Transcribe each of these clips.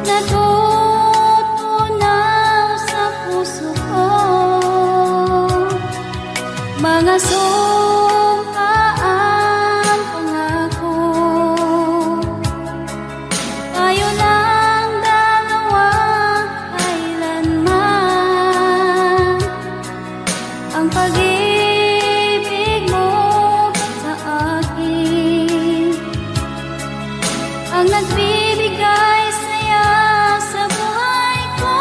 natutunaw sa puso ko. Mga sumpaang pangako, tayo lang dalawa kailanman. Ang pag-ibig mo sa akin ang nagbibigay saya sa buhay ko.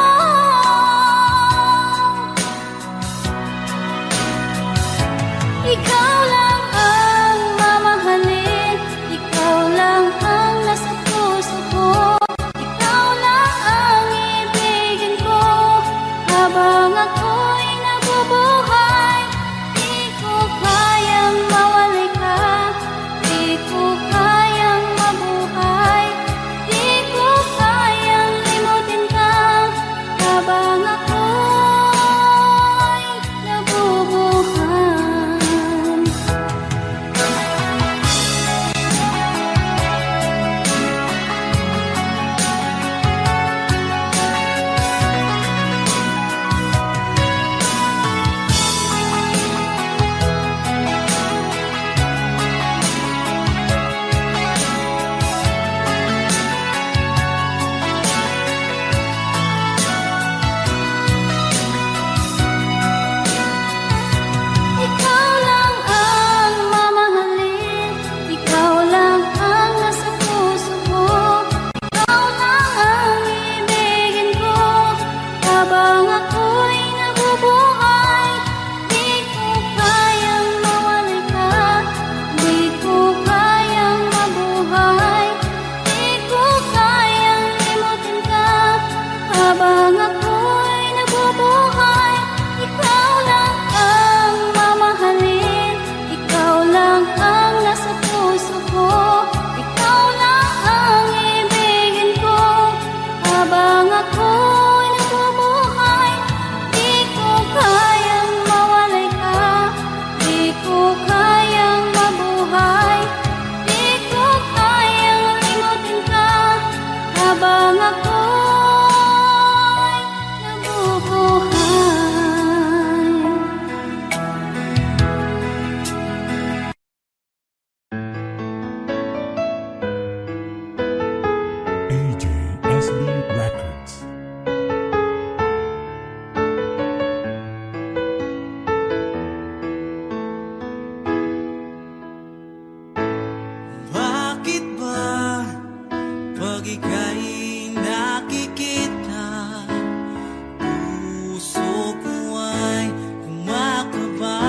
Ikaw lang ang mamahalin, ikaw lang ang nasa puso ko. Ikaw lang ang ibigin ko habang ako'y nabubuhay. Di ko kayang mawalay ka, di ko kayang mabuhay, di ko kayang limutin ka habang ako'y nabubuhay. Ikaw lang ang mamahalin, ikaw lang ang nasa puso ko. Ikaw lang ang ibigin ko habang ako'y nabubuhay. Di ko kayang mawalay ka, di ko kayang mabuhay, di ko kayang limutin ka habang ako'y nabubuhay. Ikaw lang ang mamahalin, ikaw lang ang nasa puso ko. Ikaw lang ang ibigin ko habang ako'y nabubuhay. Di ko kayang mawalay ka, di ko kayang mabuhay, di ko kayang limutin ka habang ako'y nabubuhay. AJSB Records. Bakit ba pag ika'y nakikita, puso ko ay kumakaba?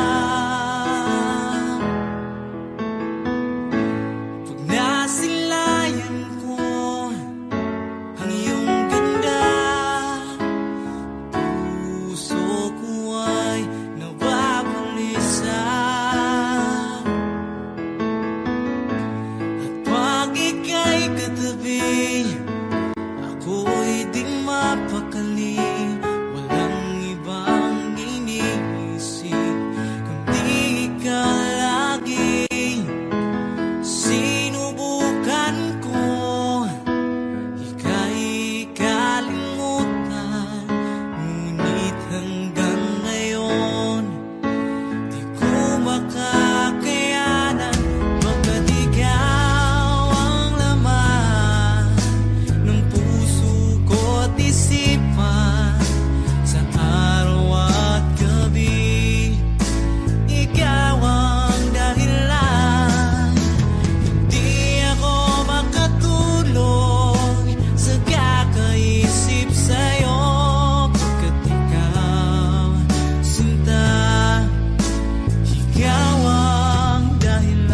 Pag nasilayan ko ang iyong ganda, puso ko ay nababalisa. At pag ika'y katabi, ako'y di mapakali. Walang ibang iniisip kundi ikaw lagi. Sinubukan ko ika'y kalimutan, ngunit hanggang ngayon di ko makakayanan. Baga't ikaw ang laman ng puso ko't isipan sa araw at gabi. Ikaw ang dahilan, di ako makatulog sa kakaisip sa'yo. Pagkat ikaw, sinta, ikaw ang dahilan.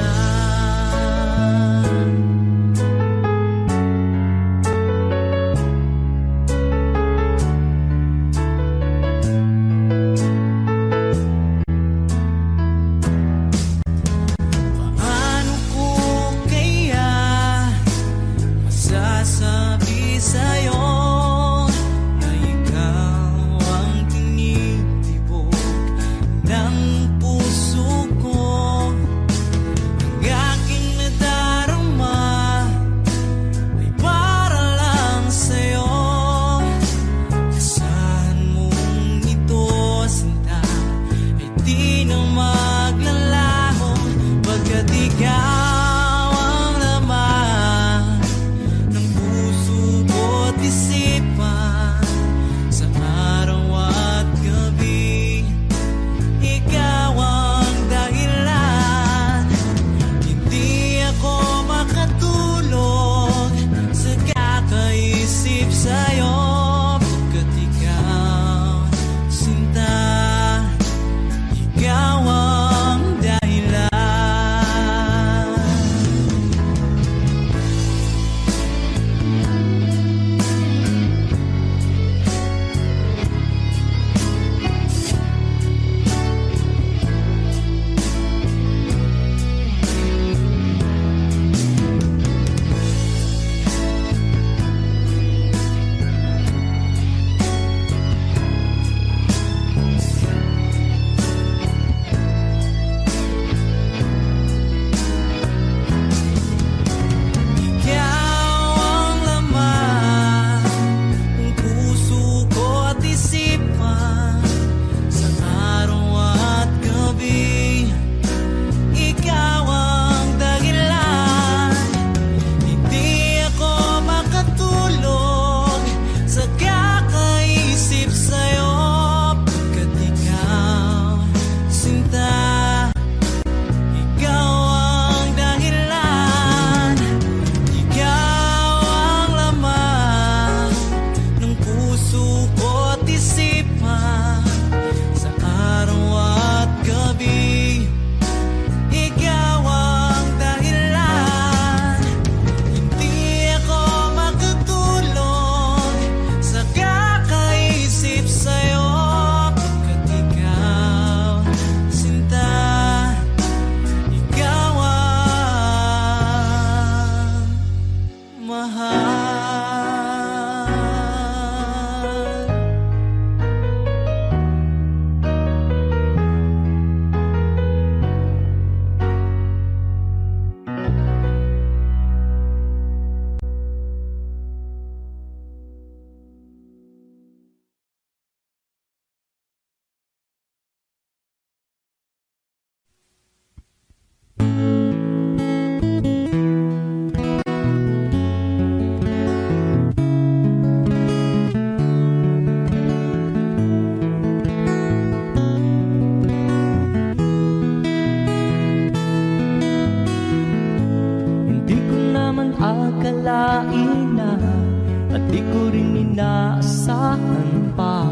Di ko rin inaasahan pa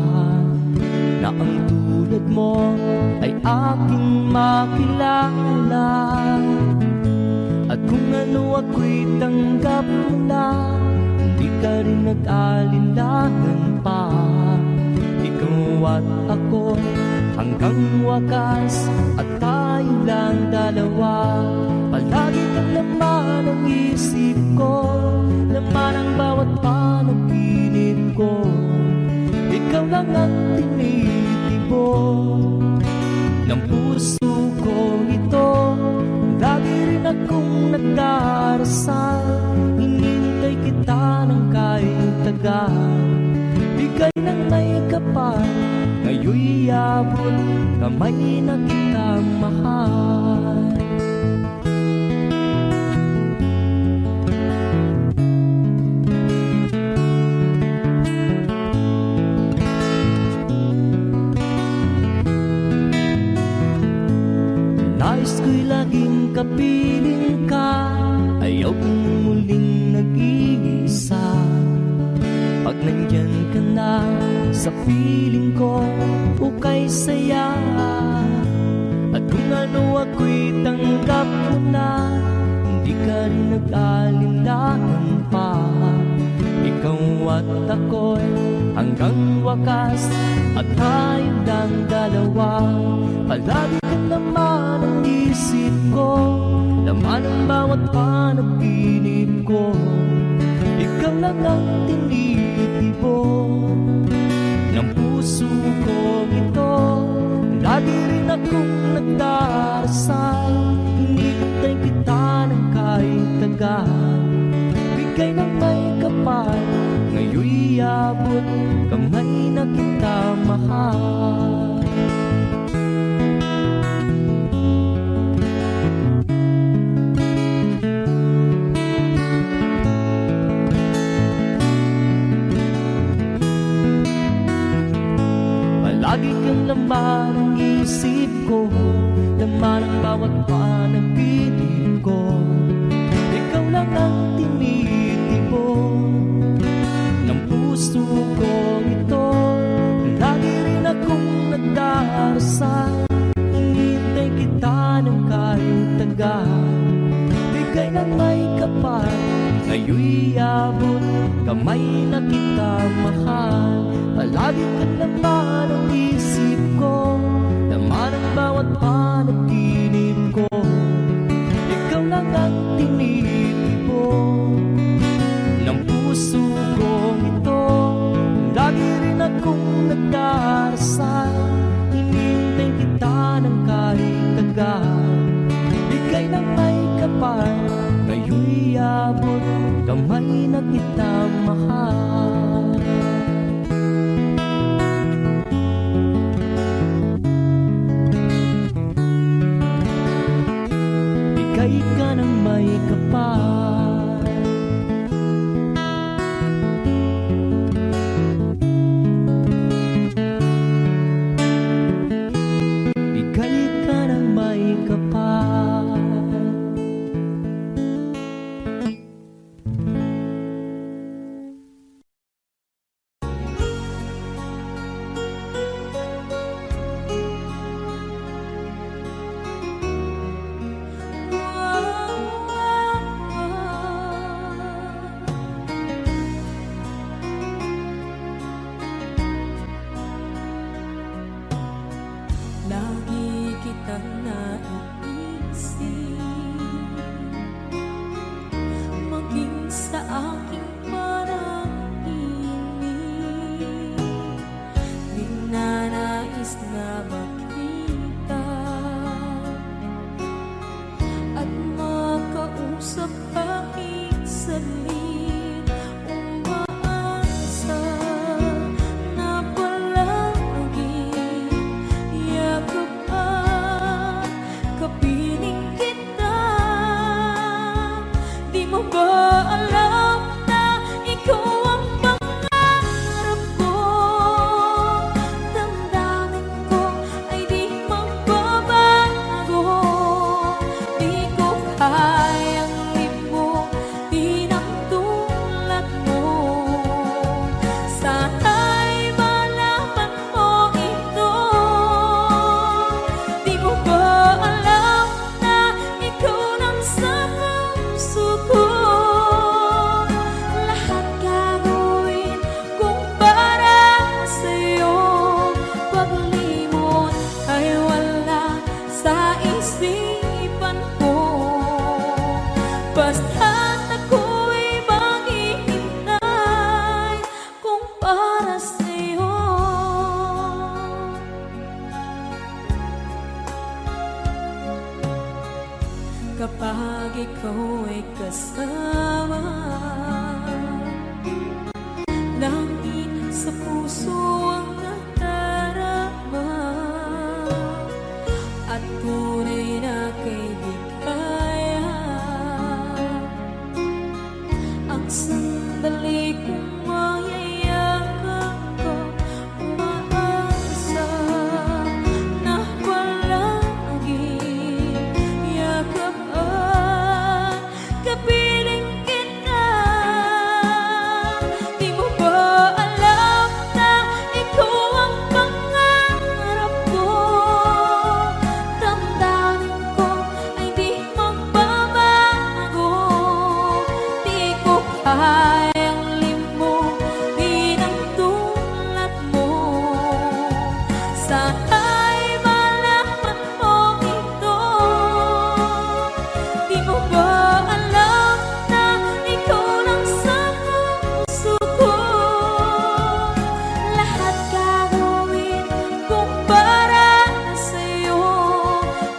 na ang tulad mo ay aking makilala. At kung ano ako'y tanggap mo na, hindi ka rin nag-alinlangan pa. Ikaw at ako hanggang wakas, at tayo lang dalawa. Palagi kang laman ng isip ko, laman ang bawat panaginip ko. Ikaw lang ang tinitibo ng puso ko ito. Lagi rin akong nagdarasal, hinintay kita ng kahit tagal. Bigay ng may kapal, ngayon'y abot kamay na kita mahal. Nais ko'y laging kapiling ka, ayaw kong muling nag-iisa. Pag nandyan ka na sa piling ko, ukay saya. At kung ano ako'y tanggap mo na, hindi ka rin nag-alinlangan pa. Ikaw at ako'y hanggang wakas, at tayo lang dalawa. Palagi ka naman ang isip ko, laman ang bawat panaginip ko. Ikaw lang ang tinitibo ng puso ko ito. Lagi rin akong nagdarasal, hinintay kita ng kahit tagal. Bigay ng may kapal, ngayon'y abot kamay na kita mahal. Lagi kang laman ng isip ko, laman ang bawat panaginip ko. Ikaw lang ang tinitibo ng puso ko ito. Lagi rin akong nagdarasal, hinintay kita ng kahit tagal. Bigay ng may kapal, ngayon'y abot kamay na kita mahal. Palagi ka naman ang isip ko, laman ang bawat panaginip ko. Ikaw lang ang tinitibo ng puso ko ito. Lagi rin akong nagdarasal, hinintay kita ng kahit tagal. Bigay ng may kapal, ngayon'y abot kamay na kita mahal. Bigay ka ng may kapal. para sa'yo. Kapag ikaw ay kasama, langit sa puso ang nadarama, at tunay na kaibigan. Ang sandali kong mayayakap ko, umaasa na palaging yakap at kapiling kita. Di mo ba alam na ikaw ang pangarap ko? Damdamin ko ay di magbabago. Di ko kayang limutin ang tulad mo. Sana'y malaman mo ito. Di mo ba alam na ikaw lang sa puso ko? Lahat gagawin kung para sa'yo.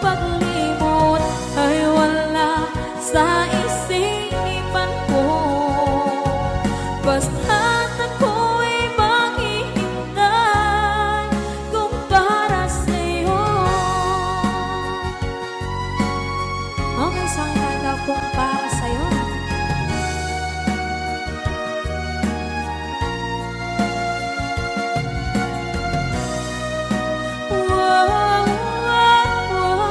Paglimot ay wala sa isipan ko. Basta't ako'y maghihintay kung para sa'yo. Okay, saan kanta kung para sa'yo? Wow, wow, wow.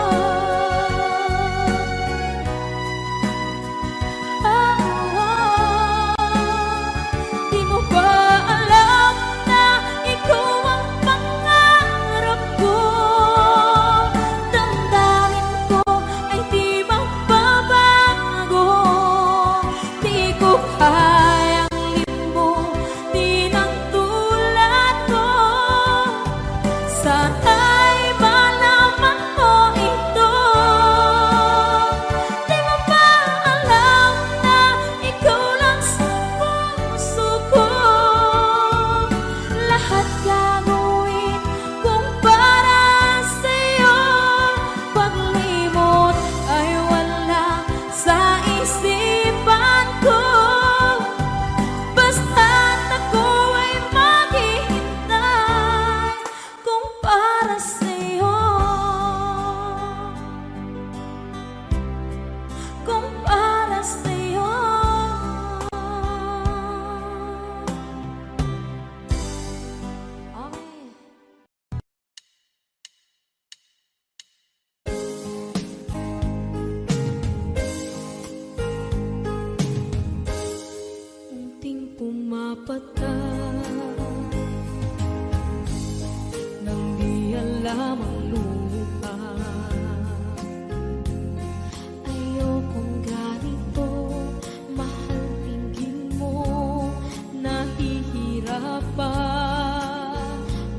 Di mo ba alam na ikaw ang pangarap ko? Damdamin ko ay di magbabago. Di ko kayang limutin ang tulad ko. Sana'y malaman mo ito. Di mo ba alam na ikaw lang sa puso ko? Lahat gagawin kung para sa'yo. Paglimot ay wala sa isipan ko. Basta't ako ay maghihintay kung para sa'yo. Kung para sa'yo. Okay. Unting pumapata nang di alam ang lupa. Ayokong ganito, mahal tingin mo, nahihirapan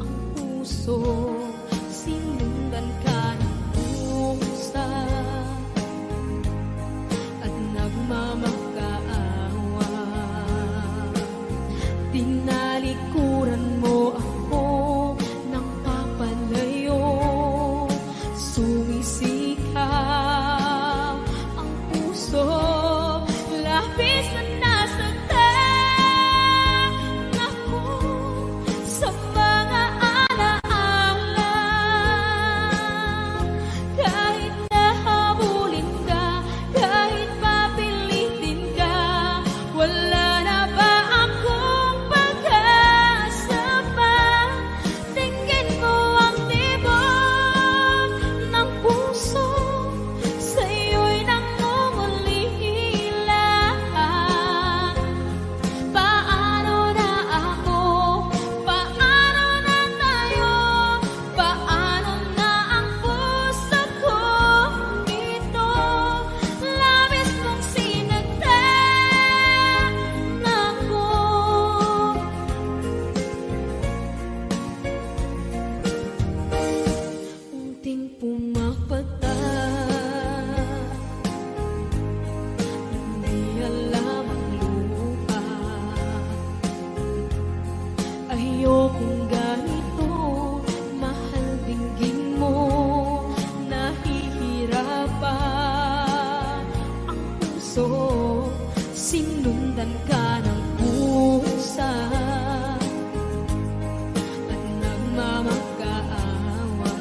ang puso. Sinundan ka ng pusa at nagmamakaawa. Tinalikuran mo ako ng papalayo. ayokong ganito. Mahal dinggin mo, nahihirapan ang puso. Sinundan ka ng pusa at nagmamakaawa.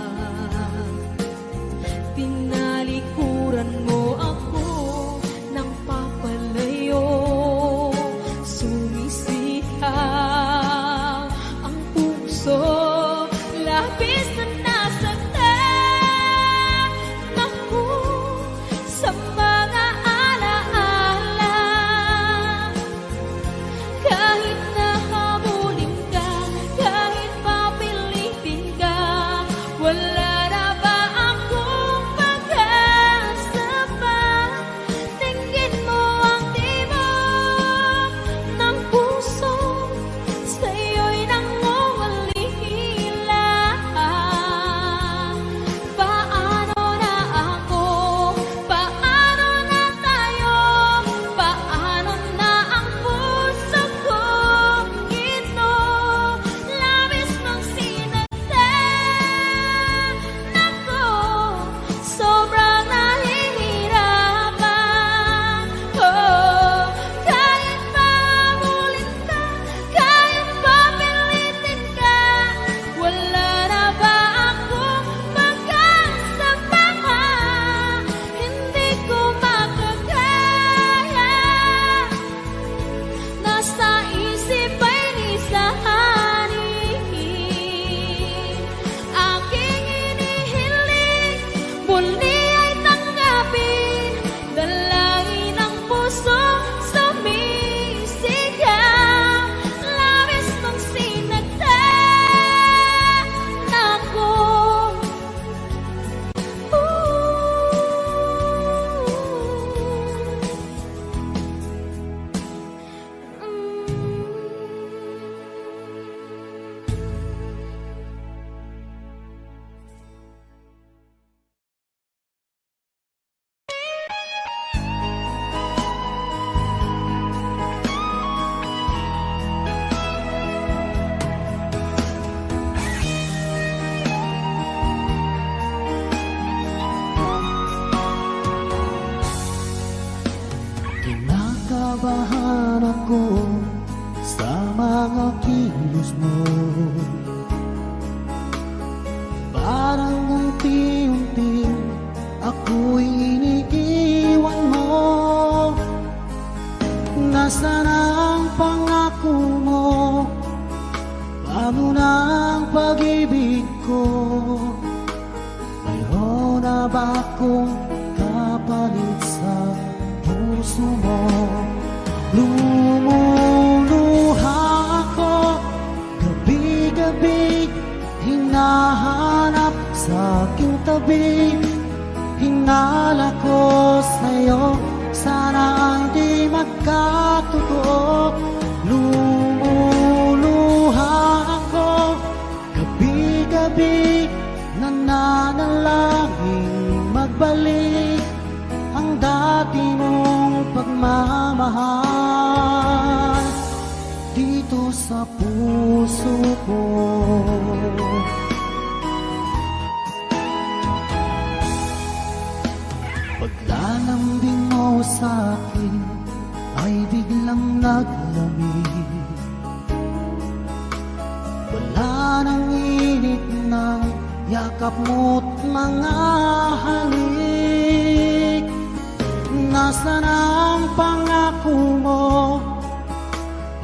Tinalikuran mo ako ng papalayo. Sumisihaw ang puso, labis na nasaktan ako sa mga alaala. Kahit nahabulin ka, kahit papilitin ka, wala na ba akong pag-asa pa? Tingin mo ang tibok ng puso, sa'yo'y nangungalihila. Paano na ako? Paano na tayo? Paano na ang puso kong ito? Labis mong sinaktan ako, sobrang nahihirapan. Oh, kahit pahabulin ka, kahit papilitin ka, wala na ba akong pag-asa pa? Hindi ko makakaya. Nasa isip ay nisahanin. Aking inihiling, muli ay tanggapin. Dalangin ng puso, sumisigaw. Labis mong sinaktan ako. Kinakabahan ako sa mga kilos mo. Parang unti-unti ako'y iniiwan mo. Nasaan ang pangako mo? Paano na ang pag-ibig ko? Mayroon na ba akong kapalit sa puso mo? Lumuluha ako gabi-gabi, hinahanap sa aking tabi. Hinala ko sa'yo, sana hindi magkatotoo. Lumuluha ako gabi-gabi, nananalangin magbalik ang dati mong pagmamahal dito sa puso ko. Paglalamdin mo sa akin ay biglang naglamig. Nasaan ang pangako mo? Paano na ang pag-ibig ko? Mayroon na ba akong kapalit sa puso mo? Lumuluha ako gabi-gabi, hinahanap sa aking tabi. Hinala ko sa'yo, sana hindi magkatotoo. Lumuluha ako gabi-gabi, nananalangin magbalik ang dati mong pagmamahal Paglalambing mo sa'kin ay biglang naglamig. Wala nang init ng yakap mo't mga halik. Nasaan ang pangako mo?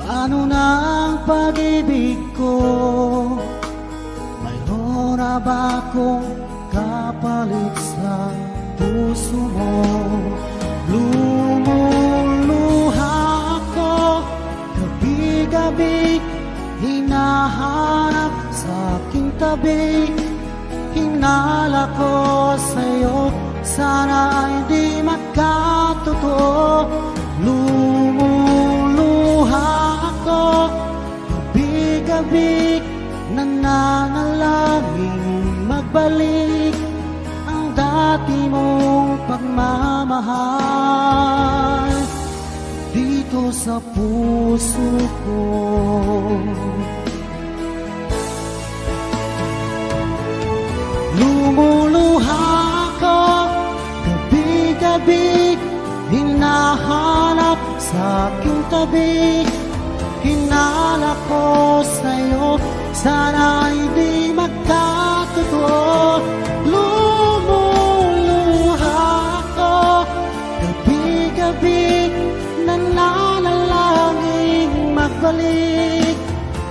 Paano na ang pag-ibig ko? Mayroon na ba akong kapalit sa puso mo? Lumuluha ako gabi-gabi, hinahanap sa aking tabi. Hinala ko sa'yo, sana hindi magkatotoo. Lumuluha ako gabi-gabi, nananalangin magbalik ang dati mong pagmamahal dito sa puso ko. hinahanap sa aking tabi. Hinala ko sa'yo, sana hindi magkatotoo. Lumuluha ako, gabi-gabi nananalangin magbalik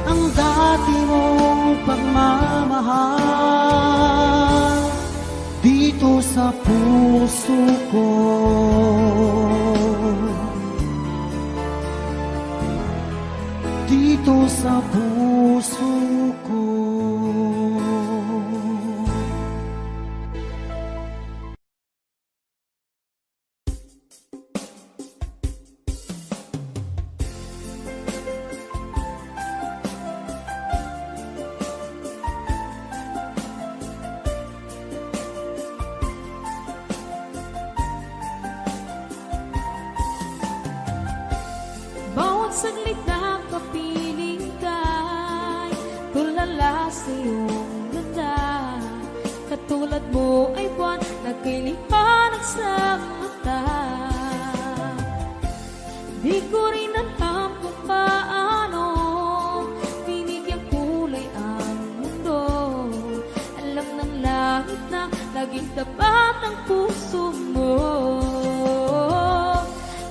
ang dati mong pagmamahal dito sa puso ko. Dito sa puso ko. Bawat saglit na kapiling ka'y tulala sa iyong ganda. Katulad mo ay buwan na kay liwanag sa mata. Di ko rin alam kung paano binigyan kulay ang mundo. Alam ng langit na laging tapat ang puso mo.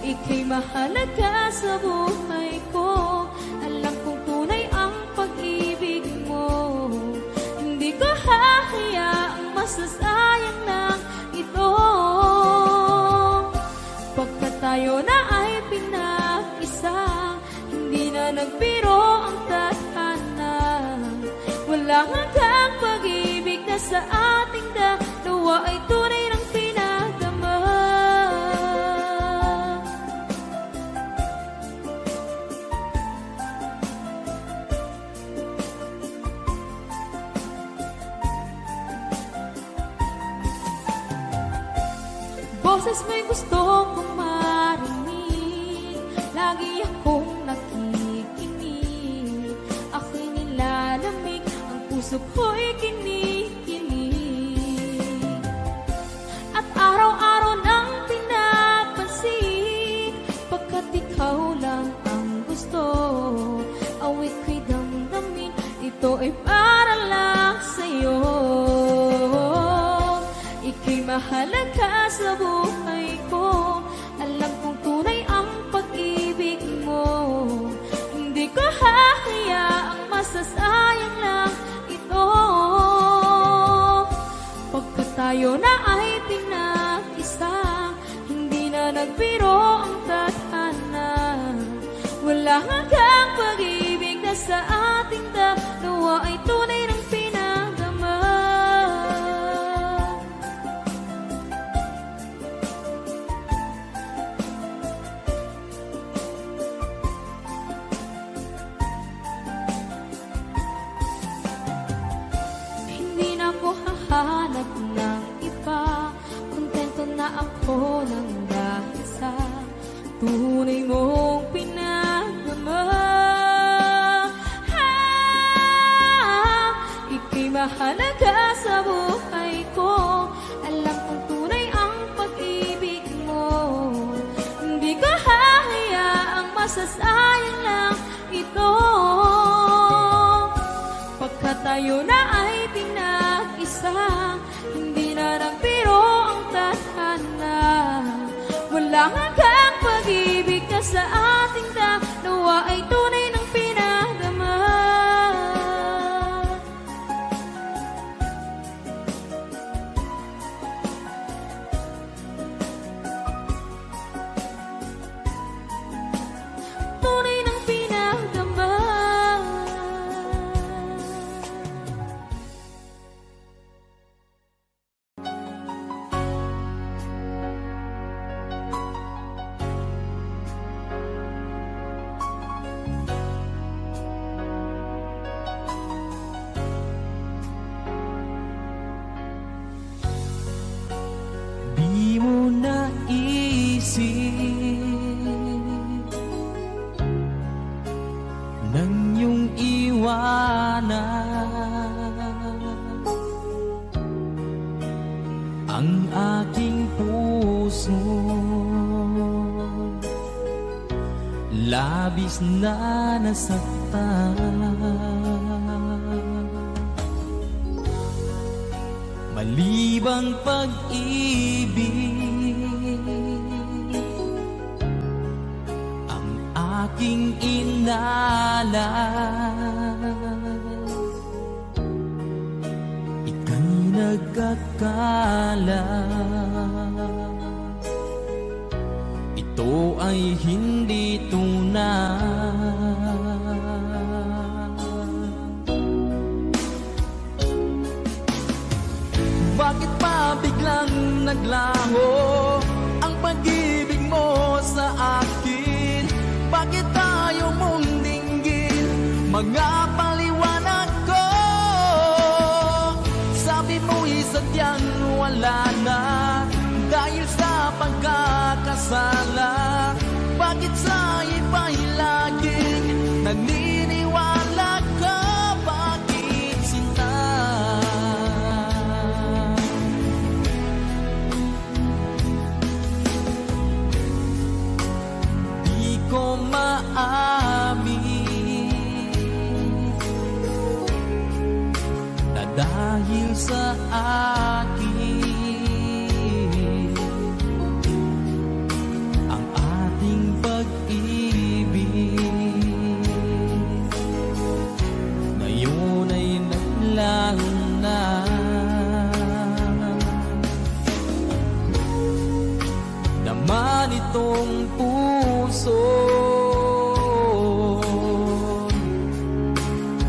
Ika'y mahalaga sa buhay ko. Alam kong tunay ang pag-ibig mo. Hindi ko hahayaang masasayang lang ito. Pagkat tayo na ay pinag-isa, hindi na nagbiro ang tadhana. Walang hanggang pag-ibig na sa ating dalawa ay tunay ng pinagdama. Boses mo'y gusto kong marinig, lagi akong nakikinig. Ako'y nilalamig, ang puso ko'y kinikilig. At araw-araw nang pinapansin, pagkat ikaw lang ang gusto. Awit ko'y damdamin, ito ay para lang sa'yo. Ika'y mahalaga sa buhay ko. Alam kong tunay ang pag-ibig mo. Hindi ko hahayaang masasayang lang ito. Pagkat tayo na ay pinag-isa, hindi na nagbiro ang tadhana. Wala hanggang pag-ibig na sa ating dalawa ay tunay ng pinagdama. Hindi na ako hahanap ng iba, kontento na ako ng dahil sa tunay mong pinagdama. Ika'y mahalaga sa buhay ko. Alam kong tunay ang pag-ibig mo. Hindi ko hahayaang masasayang lang ito. Pagkat tayo na ay pinag-isa, hindi na nagbiro ang tadhana. Walang hanggang pag-ibig na sa ating dalawa ay tunay ng pinagdama. Tunay ng pinagdama. labis na nasaktan. Malibang pag-ibig ang aking inalay, ika'y nagkakala. Ito ay hindi tunay. Bakit pa biglang naglaho ang pag-ibig mo sa akin? Bakit tayo mong dinggin mga paliwanag ko? Sabi mo'y sadyang wala na dahil sa pagkakasala. Bakit sa iba'y laging naniniwala ka? Bakit sinta? Di ko maamin na dahil sa akin ang ating pag-ibig ngayon ay naglaho na. Naman itong puso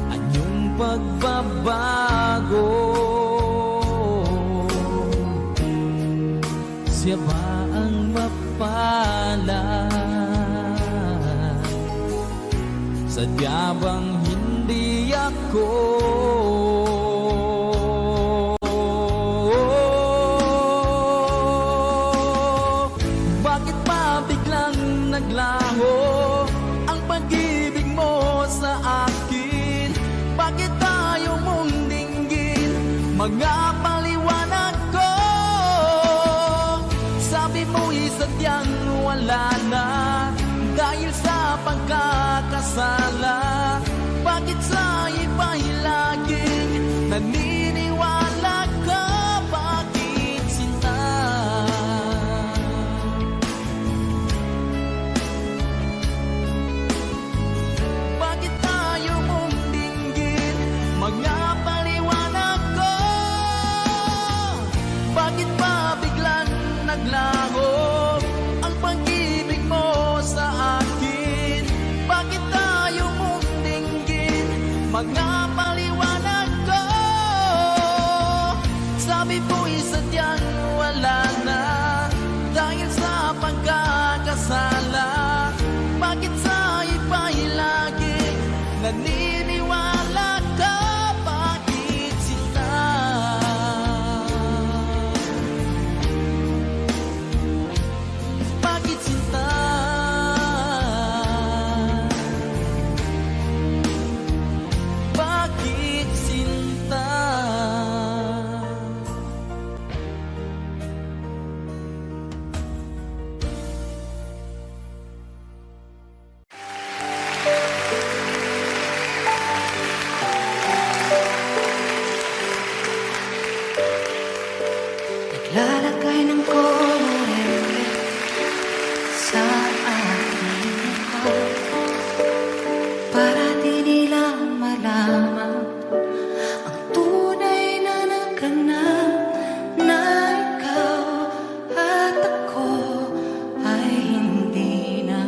anyong pagbabago. Siya ba ang mapalad? Sadya bang hindi ako? Bakit pa biglang naglaho ang pag-ibig mo sa akin? Bakit tayo mong dinggin mga paliwanag ko? Sabi mo'y sadyang wala na dahil sa pagkakasala. Bakit sa iba'y laging naniniwala ka? Bakit sinta? Bakit tayo mong dinggin mga paliwanag ko? Bakit pa biglang naglaho ang pag-ibig mo sa akin? Bakit tayo mong dinggin mga paliwanag ko? Sabi mo'y sadyang wala na dahil sa pagkakasala. Bakit sa iba'y laging naniniwala ka? Bakit sinta? Bakit sinta? Bakit sinta? Naglalagay ng kolorete sa aking mukha para di nila malaman ang tunay na naganap, na ikaw at ako ay hindi na.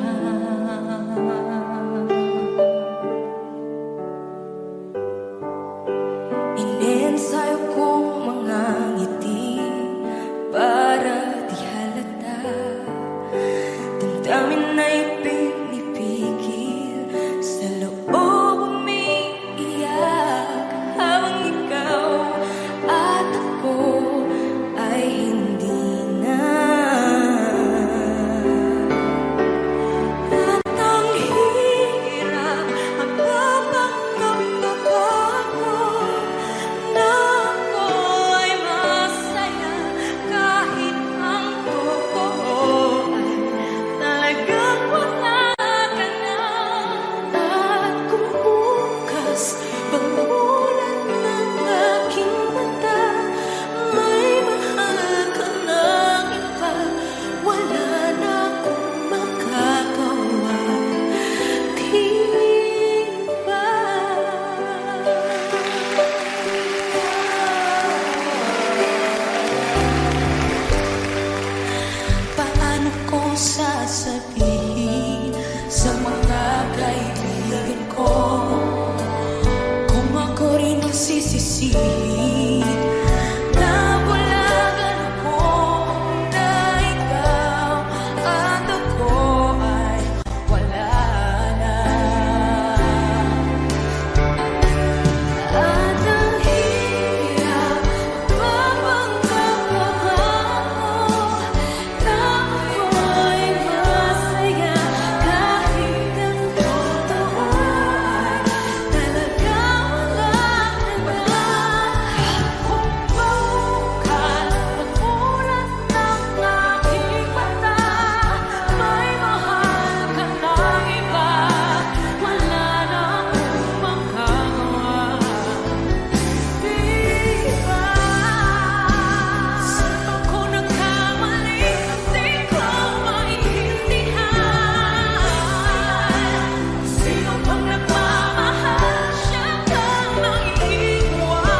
Inensayo kong mga ngiti para di halata, damdamin ay pinipigil sa loob umiiyak. nagsisisi. Nabulagan ako na ikaw at ako ay wala na. At ang hirap mapanggap ako na ako'y masaya kahit ang totoo ay talaga wala na. Kung bukal pagmulat ng aking mata, may mahal ka ng iba, wala na akong magagawa. Di ba? Saan ako nagkamali? Di ko maintindihan. Sino bang nagmamahal? Siya bang naiiwan?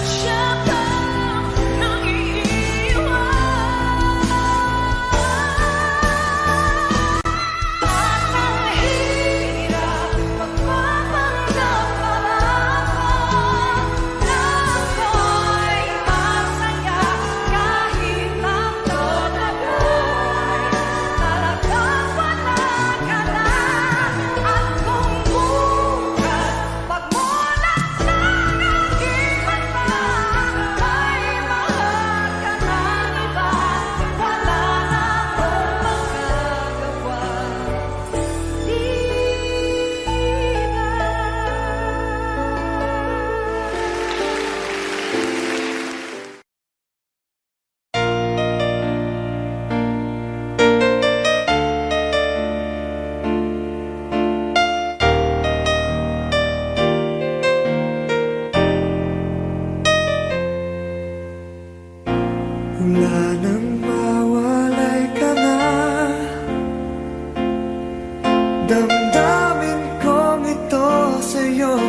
Siya bang naiiwan? Ang hirap magpapanggap pa ako na ako'y masaya kahit ang totoo ay talagang wala ka na. At kung bukas pagmulat ng aking mata, may mahal ka ng iba, wala na akong magagawa. Di Wala nang mawalay ka na. Damdamin kong ito sa'yo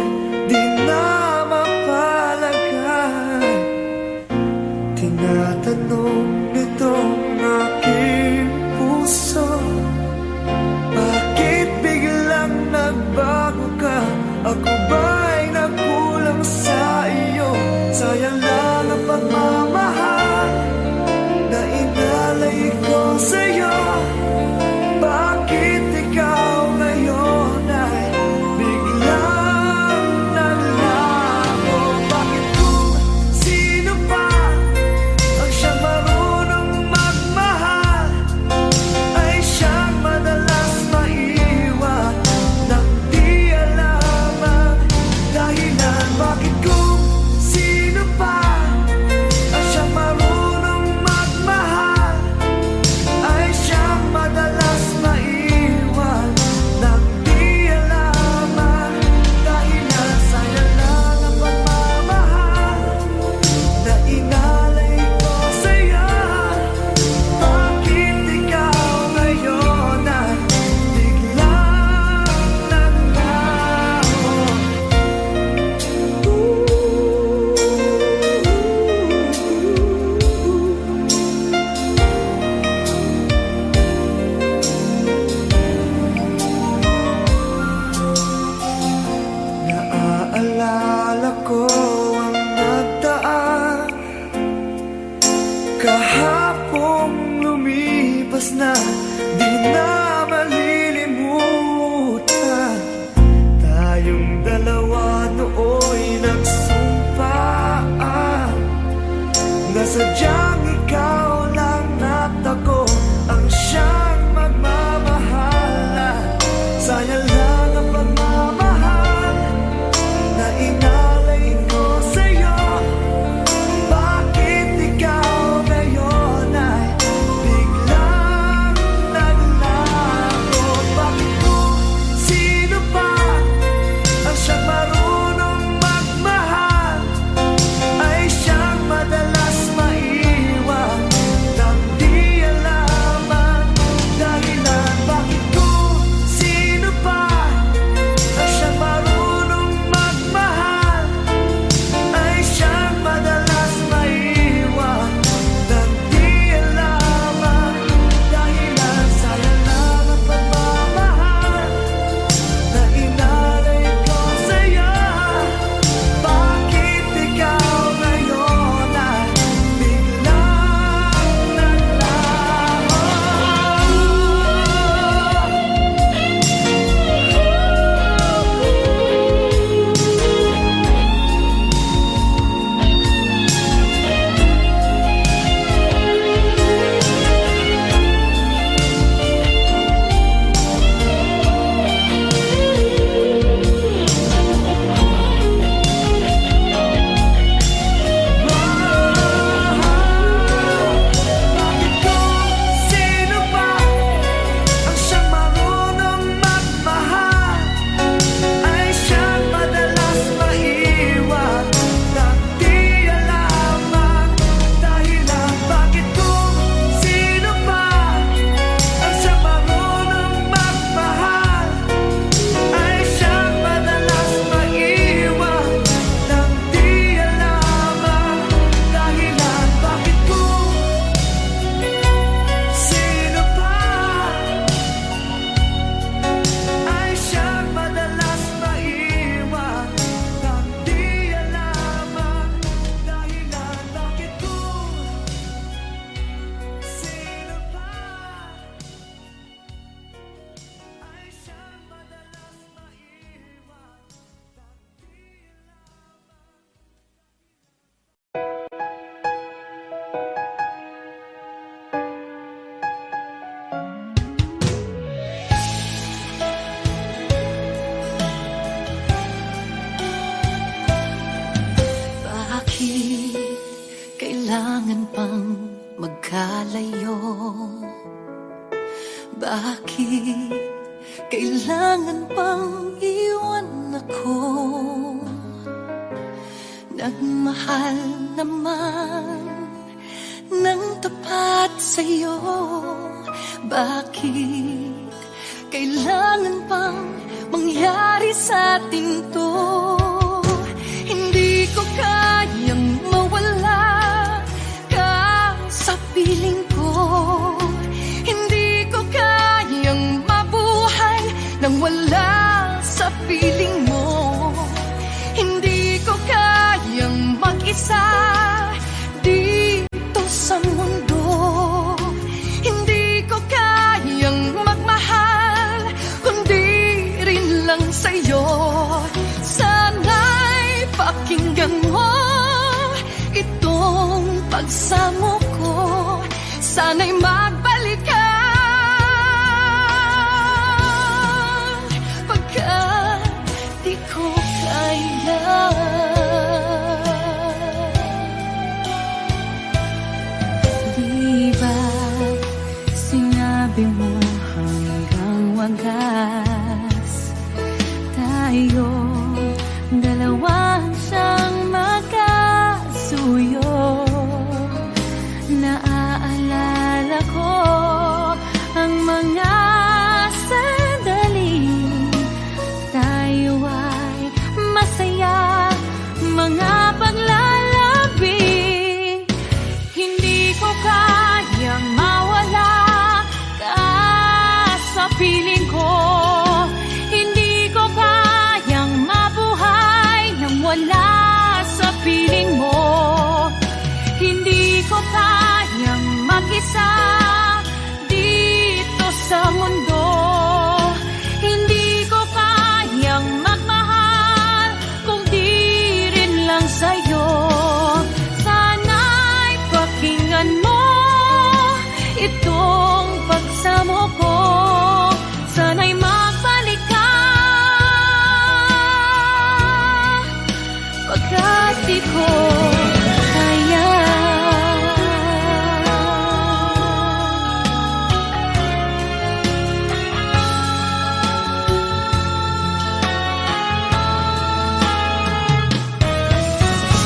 di na mapalagay. Tinatanong nitong aking puso, bakit biglang nagbago ka? Ako ba'y nagkulang sa iyo? Sayang lang ang pagmamahal na inalay ko sa'yo. Bakit ikaw ngayon ay biglang naglaho? Bakit kung sino pa ang siyang marunong magmahal ay siyang madalas maiwan nang di alam ang dahilan? Bakit kung sino pa ang siyang marunong magmahal ay siyang madalas maiwan nang di alam ang dahilan? Sayang lang ang pagmamahal na inalay ko sa'yo. Bakit ikaw ngayon ay biglang naglaho? Naaalala ko ang nagdaan kahapong lumipas na, di na malilimutan. Tayong dalawa nooy nagsumpaan na sadyang ikaw lang at ako ang siyang magmamahalan. Sayang lang ang pagmamahal na inalay ko sa'yo. Bakit ikaw ngayon ay biglang naglaho? Bakit kung sino pa ang siyang marunong magmahal ay siyang madalas maiwan kailangan pang magkalayo? Bakit kailangan pang iwan ako? Nagmahal naman ng tapat sa'yo. Bakit kailangan pang mangyari sa atin to? Hindi ko kayang mawala ka sa piling ko. Hindi ko kayang mabuhay nang wala sa piling mo. Hindi ko kayang mag-isa dito sa mundo. Hindi ko kayang magmahal kundi rin lang sa'yo. Sana'y pakinggan mo itong pagsamo ko. Sana'y magbalik ka pagkat di ko kaya. Di ba sinabi mo hanggang wagas tayo dalawa siyang magkasuyo? Naaalala ko ang mga sandali tayo ay masaya, mga paglalabing. Hindi ko kayang mawala ka sa piling ko. Hindi ko kayang mabuhay nang wala sa piling mo. Hindi ko kayang mag-isa dito sa mundo. Hindi ko kayang magmahal kung di rin lang sa'yo. Sana'y pakinggan mo itong pagsamo ko. Sana'y magbalik ka pagkat di ko kaya.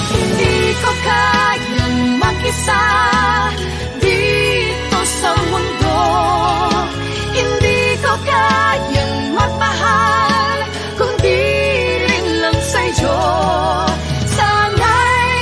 Hindi ko kayang mag-isa dito sa mundo. Hindi ko kayang magmahal kung di rin lang sa'yo. Sana'y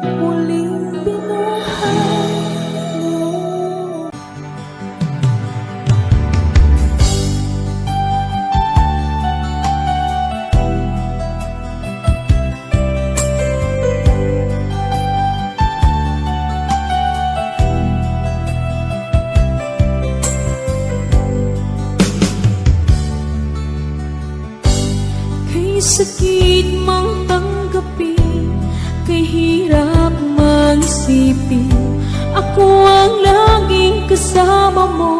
muling binuhay mo. Kay sakit mang tanggapin, kay hirap mang isipin, ako ang laging kasama mo,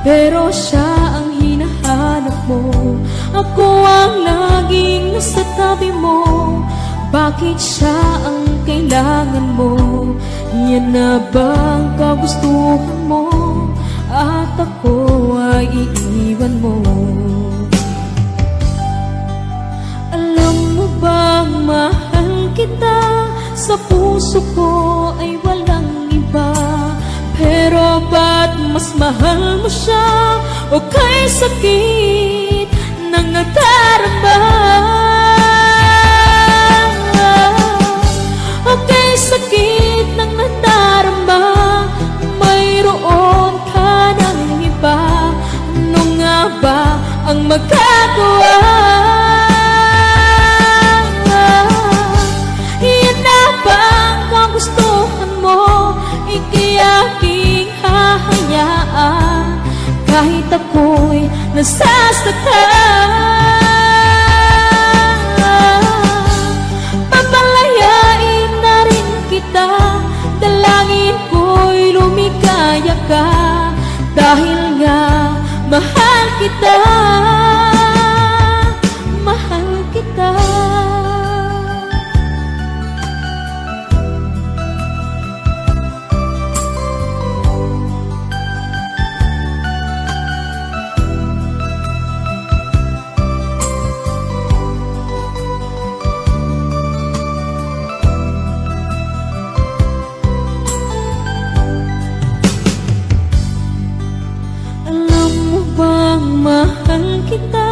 pero siya ang hinahanap mo. Ako ang laging nasa tabi mo, bakit siya ang kailangan mo? Yan na bang kagustuhan mo, at ako ay iiwan mo? Alam mo bang mahal kita, sa puso ko ay walang iba, pero ba't mas mahal mo siya? O kay sakit ng nadarama, o kay sakit ng nadarama, mayroon ka ng iba. Ano nga ba ang magagawa? Yan na ba ang kagustuhan mo? Ika'y aking hahayaan, kahit ako'y nasasaktan. Papalayain na rin kita, dalangin ko'y lumikaya ka, dahil nga mahal kita, mahal kita. Alam mo bang mahal kita,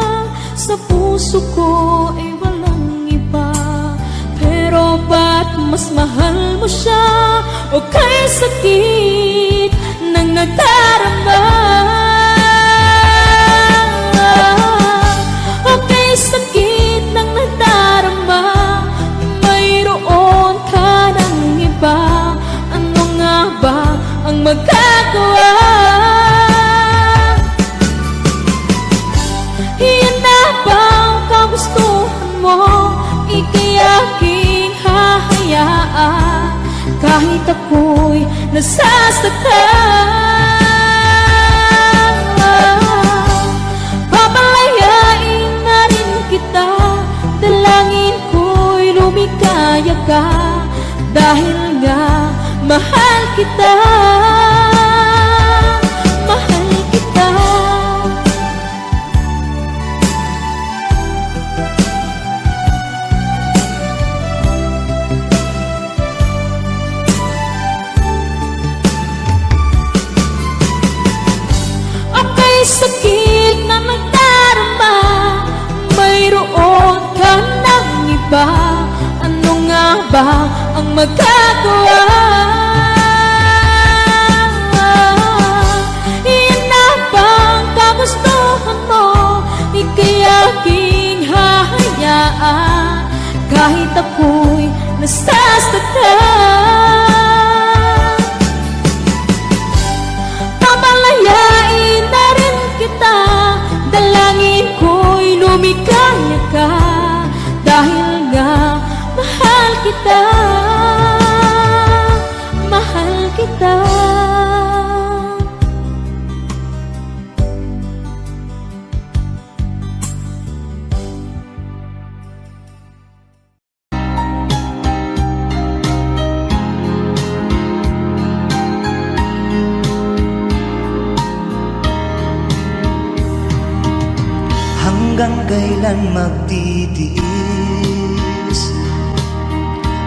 sa puso ko ay walang iba, pero ba't mas mahal mo siya? O kay sakit ng nadarama, o kay sakit ng nadarama, mayroon ka ng iba. Ano nga ba ang magagawa? Yan na ba ang kagustuhan mo? Ika'y aking hahayaan, kahit ako'y nasasaktan. Papalayain na rin kita, dalangin ko'y lumikaya ka, dahil nga mahal kita, mahal kita. Sakit na nagdarama, mayroon ka ng iba. Ano nga ba ang magagawa? Yan na ba ang kagustuhan mo? Ika'y aking hahayaan, kahit ako'y nasasaktan. Pamalayain na rin kita, dalangin ko'y lumikaya ka, dahil nga mahal kita, mahal kita. Hanggang kailan magtitiis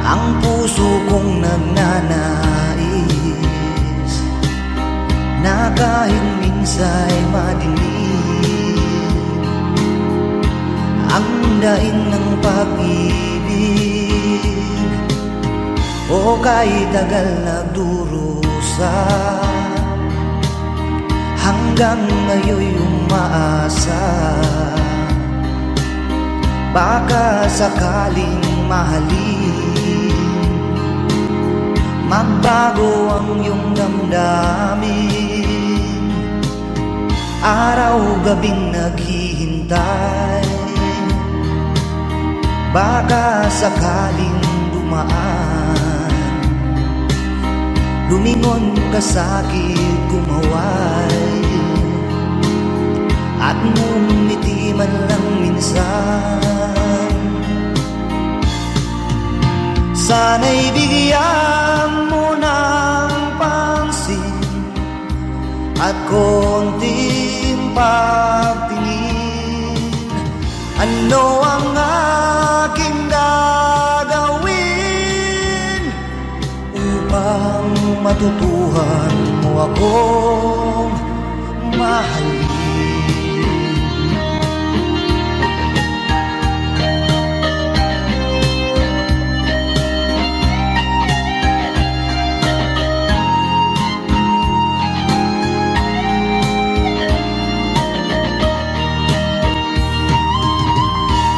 ang puso kong nagnanais, na kahit minsa'y madilim ang daing ng pag-ibig. o kay tagal nagdurusa, hanggang ngayon'y umaasa. Baka sakaling mahalin, magbago ang iyong damdamin. Araw-gabing naghihintay, baka sakaling dumaan. Lumingon ka sa'kin, kumaway, at ngumiti man lang minsan. Sana'y bigyan mo ng pansin at konting pagtingin. Ano ang aking gagawin upang matutuhan mo akong mahalin?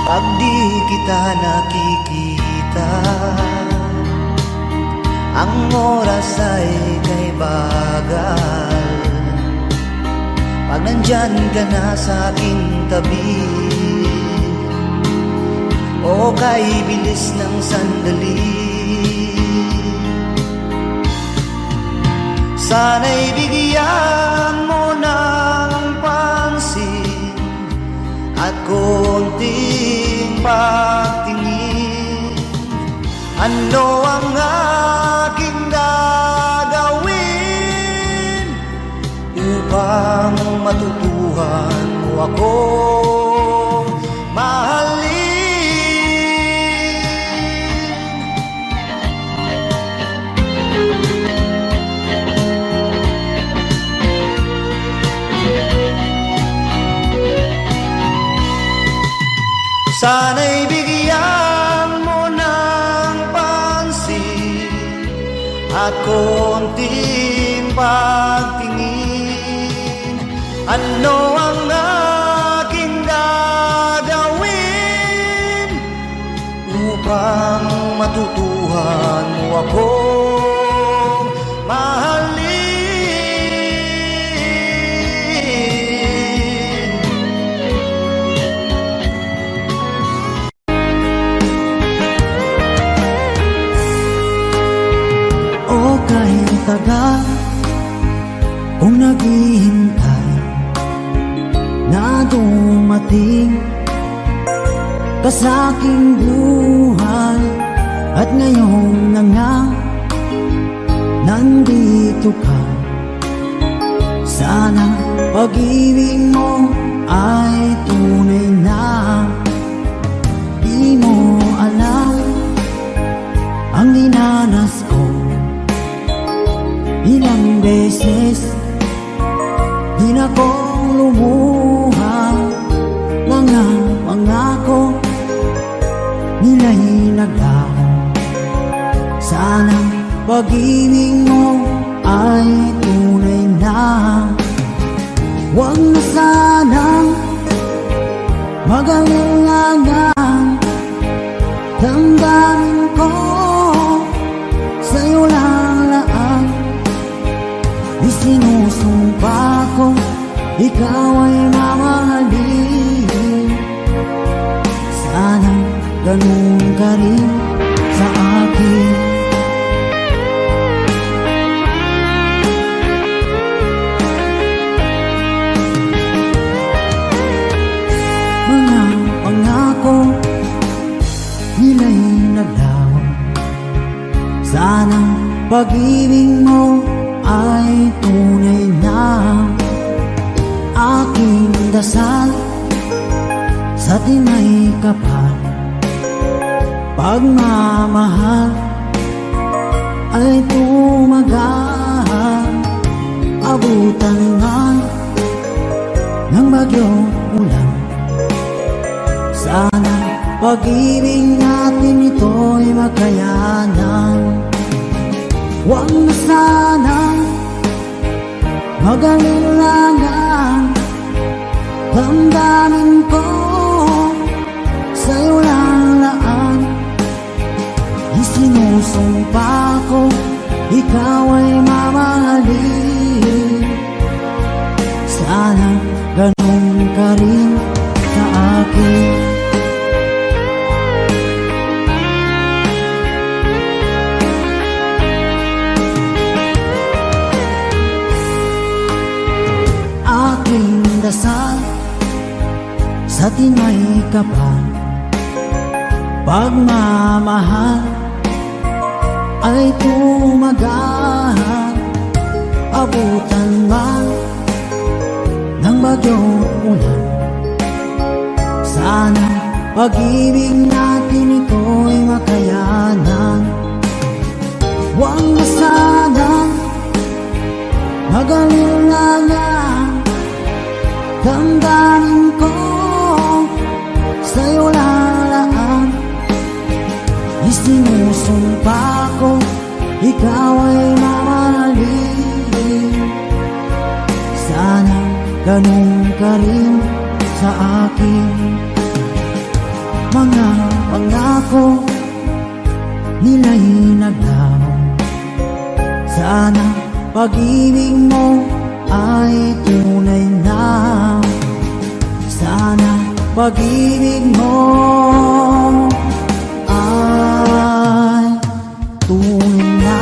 Pag di kita nakikita, ang oras ay kay bagal. Pag nandyan ka na sa aking tabi, o kay bilis ng sandali, sana'y bigyan mo ng pansin at konting pagtingin. Ano ang aking gagawin upang matutuhan mo akong mahalin? Sana'y bigyan mo ng pansin at konting pagtingin. Ano ang aking gagawin upang matutuhan mo akong mahalin? O kahit tagal kung naghihintay na dumating ka sa aking buhay, at ngayon na nga nandito ka. Sana pag-ibig mo ay tunay na. Di mo alam ang dinanas ko, ilang beses di na kong lumuha. Mga pangako nila'y naglaho. Sana pag-ibig mo ay tunay na. Huwag na sanang mag-alangan, damdamin ko sa'yo lang laan. Isinusumpa ko, ikaw ay mamahalin. Sana ganun ka rin sa akin. Mga pangako nila'y naglaho. Sana pag-ibig mo ay tunay na. Aking dasal sa tinay kapal, pagmamahal ay tumagal. Abutan nga ng bagyong ulan. Sana pag-ibig natin ito'y makayanan. Huwag na sanang mag-alilangan. Damdamin ko sa'yo lalaan. Isinusumpa ko ikaw ay mamahalin. Sana ganun ka rin sa akin. Aking dasal sa tinay kapal, pagmamahal ay tumagal. Abutan man ng bagyong ulan, sana pag-ibig natin ito'y makayanan. Huwag na sanang mag-alilangan. Damdamin ko sa'yo lalaan. Isinusumpa ko ikaw ay mamahalin. Sana ganun ka rin sa akin. Mga pangako nila'y naglaho. Sana pag-ibig mo ay tunay na. Sana pag-ibig mo ay tunay na.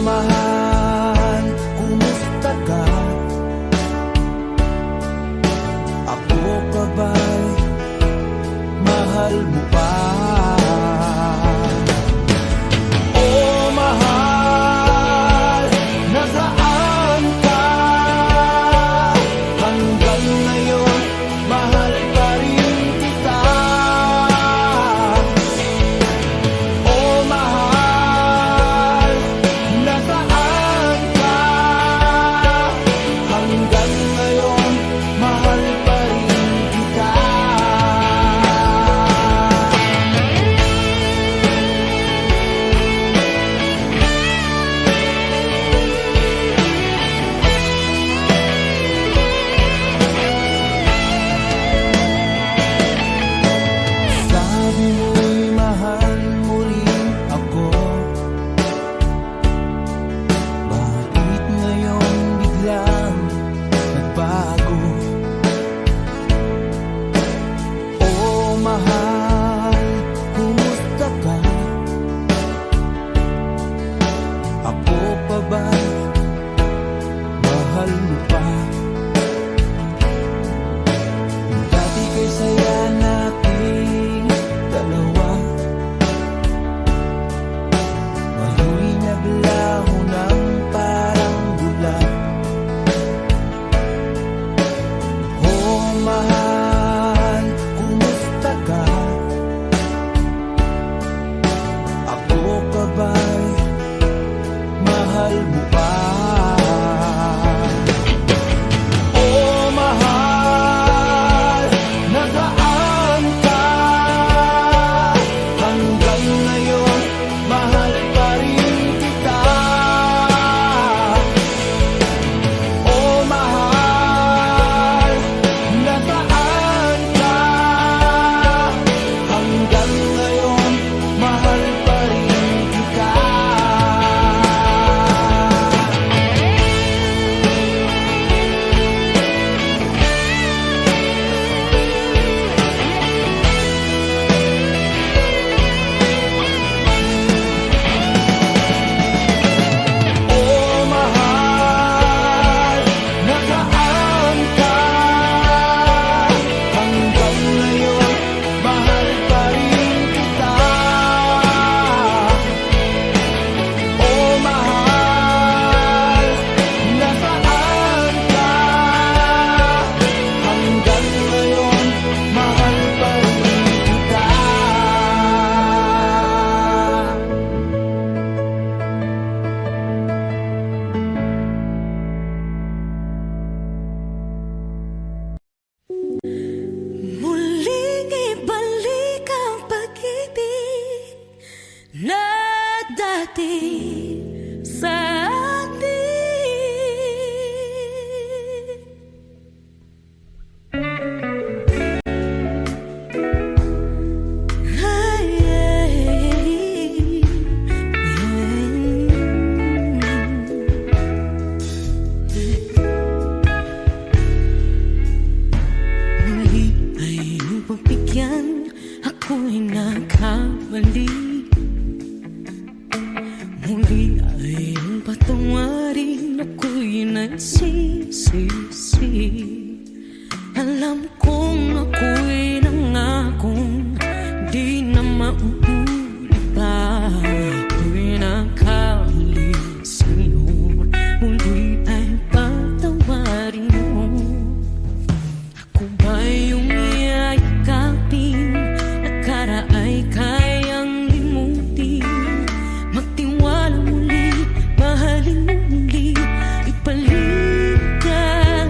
mahal, kumusta ka? Ako pa ba'y mahal mo pa? Oh mahal, nasaan ka? Hanggang ngayon, mahal pa rin kita. Oh mahal, nasaan ka? Hanggang ngayon, mahal pa rin kita. Sabi mo'y mahal mo rin ako. Bakit ngayon biglang nagbago? Oh mahal, kumusta ka? Ako pa ba'y mahal mo pa? Dati kay saya nating dalawa, ngayon'y naglaho ng parang bulan. Oh mahal, kumusta ka? Ako pa ba'y mahal mo pa? Oh mahal, nasaan ka? Hanggang ngayon, mahal pa rin kita. Oh mahal, nasaan ka? Hanggang ngayon, mahal pa rin kita. Oh mahal, nasaan ka? Hanggang ngayon, mahal pa rin kita. Oh mahal, nasaan ka? Hanggang ngayon, mahal pa rin kita. Muling ibalik ang pag-ibig na dati sa atin. Ay, muli ay pagbigyan, ako'y nagkamali. Muli ay patawarin, ako'y nagsisisi. Alam kong ako'y nangakong di na mauulit pa. Ako'y nakamali sa'yo, muli ay patawarin mo. Ako ba yung yayakapin, nakaraay kayang limutin? Magtiwala muli, mahalin mo muli, ibalik ka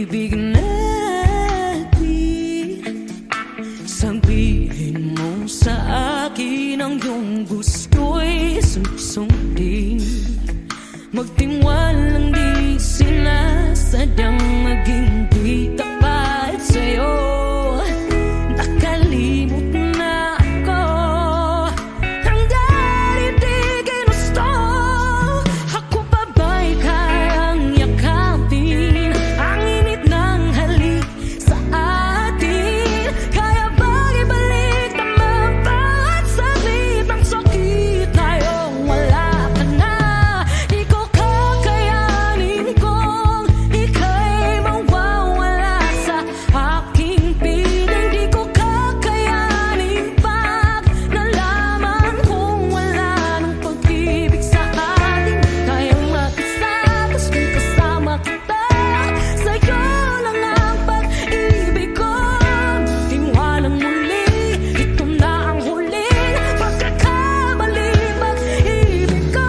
pag-ibig natin. Sabihin mo sa akin ang iyong gusto'y susundin. Magtiwalang di sinasadyang maging di tapat sa'yo. Nakalimot na ako ang dahil di ginusto. Ako pa ba'y kayang yakapin ang init ng halik sa atin? Kaya ba'y ibalik naman pa at saglit ang sakit tayong wala ka na? Di ko kakayanin kung ika'y mawawala sa aking piling. Di ko kakayanin pag nalaman kung wala nang pag-ibig sa atin. Kayang makisagas kung kasama kita. Sa'yo lang ang pag-ibig ko. Tiwalang muli, ito na ang huling pagkakamali. Pag-ibig ko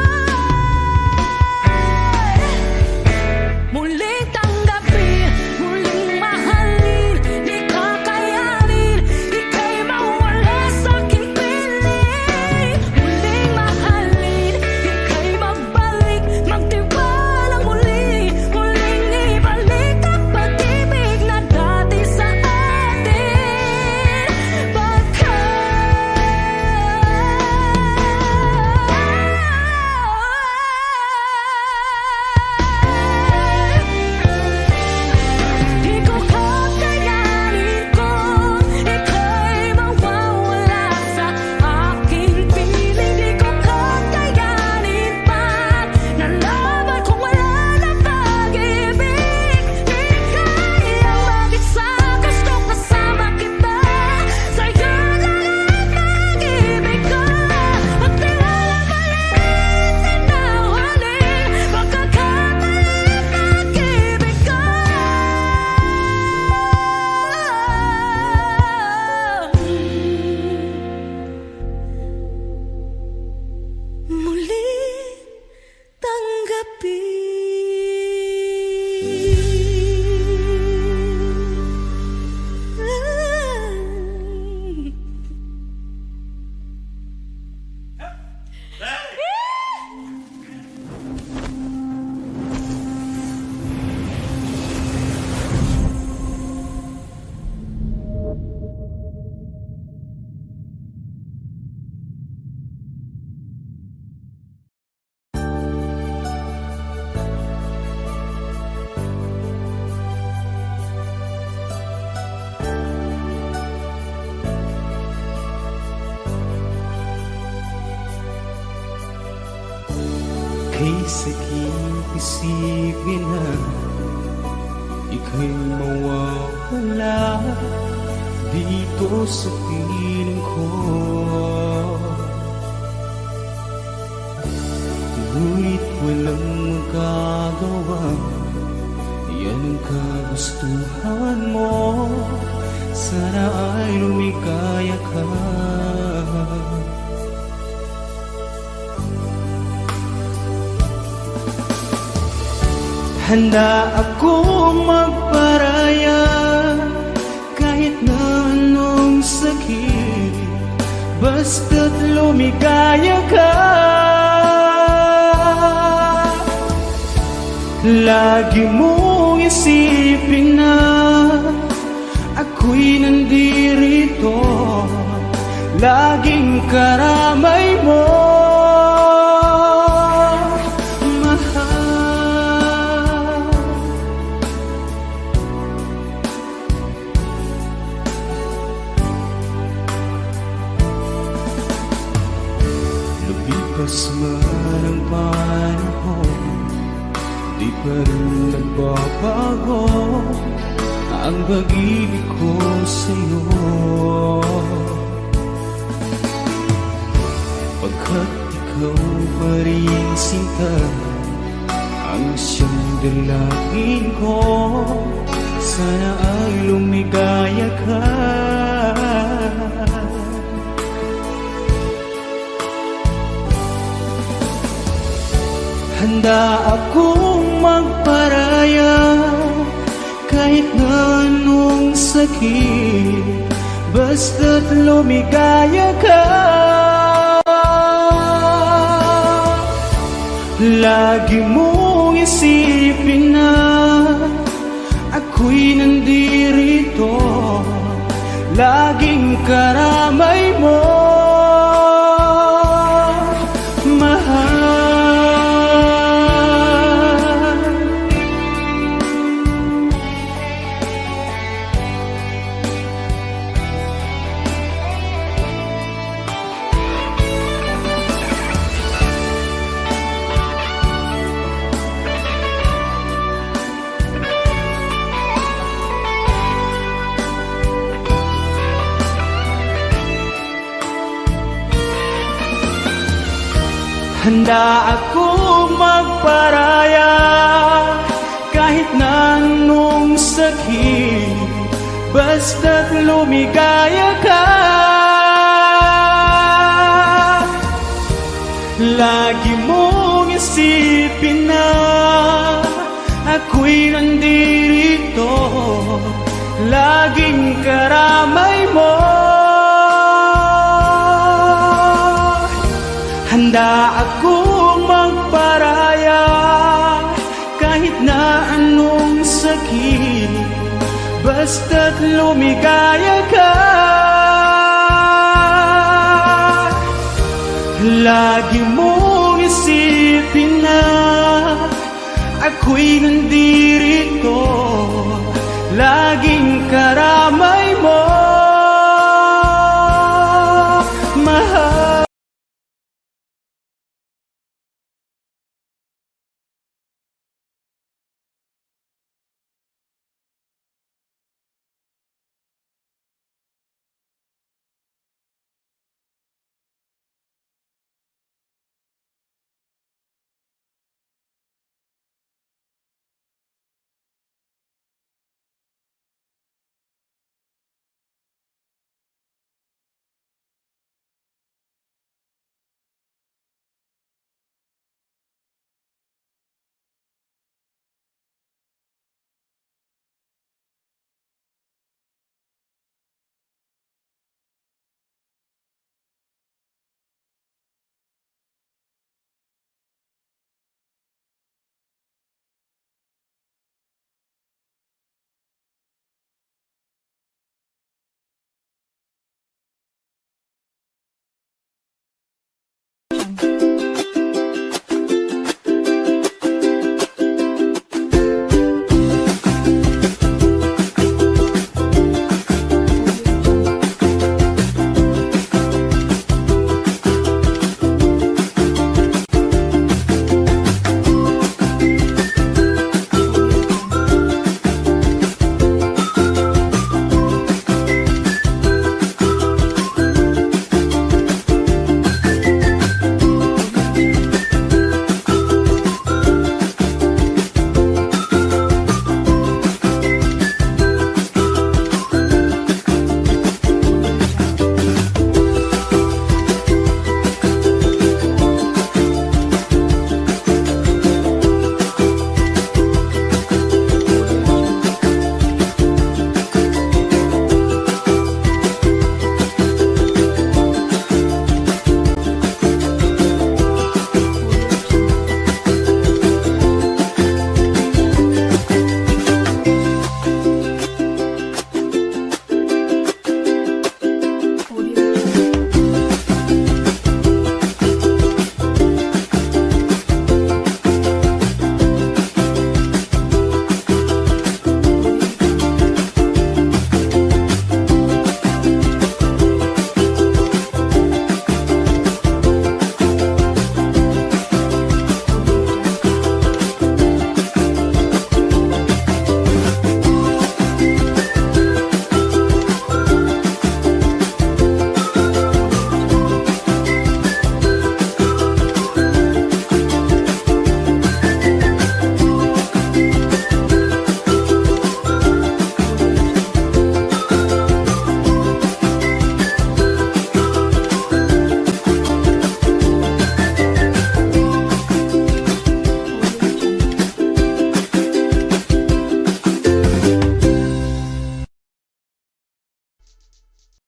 muling tanggapin, muling mahalin. Di kakayanin, ika'y mawala sa aking piling. Muling mahalin, ika'y magbalik, magtiwala muli. Muling ibalik ang pag-ibig na dati sa atin. Di ko kakayanin kung ika'y mawawala sa aking piling. Di ko kakayanin pag nalaman kung wala na pag-ibig. Di kaya mag-isa, gusto kasama kita. Sa'yo lang ang pag-ibig ko. Magtiwala maliit na huling pagkakamali. Pag-ibig ko muling tanggapin. Kay sakit isipin na ika'y mawawala dito sa piling ko. Ngunit walang magagawa, yan ang kagustuhan mo. Sana ay lumikaya ka. Handa akong magparaya kahit na anong sakit, basta't lumigaya ka. Lagi mong isipin na ako'y nandirito, laging karamay mo. Lumipas man ang panahon, di pa rin nagbabago ang pag-ibig ko sa'yo. Pagkat ikaw pa rin sinta ang siyang dalangin ko, sana ay lumigaya ka. Handa akong magparaya kahit na anong sakit, basta't lumigaya ka. Lagi mong isipin na ako'y nandirito, laging karamay mo, mahal. Handa akong magparaya kahit na anong sakit, basta't lumigaya ka. Lagi mong isipin na ako'y nandirito, laging karamay mo. Handa akong magparaya kahit na anong sakit, basta't lumigaya ka. Lagi mong isipin na ako'y nandirito, laging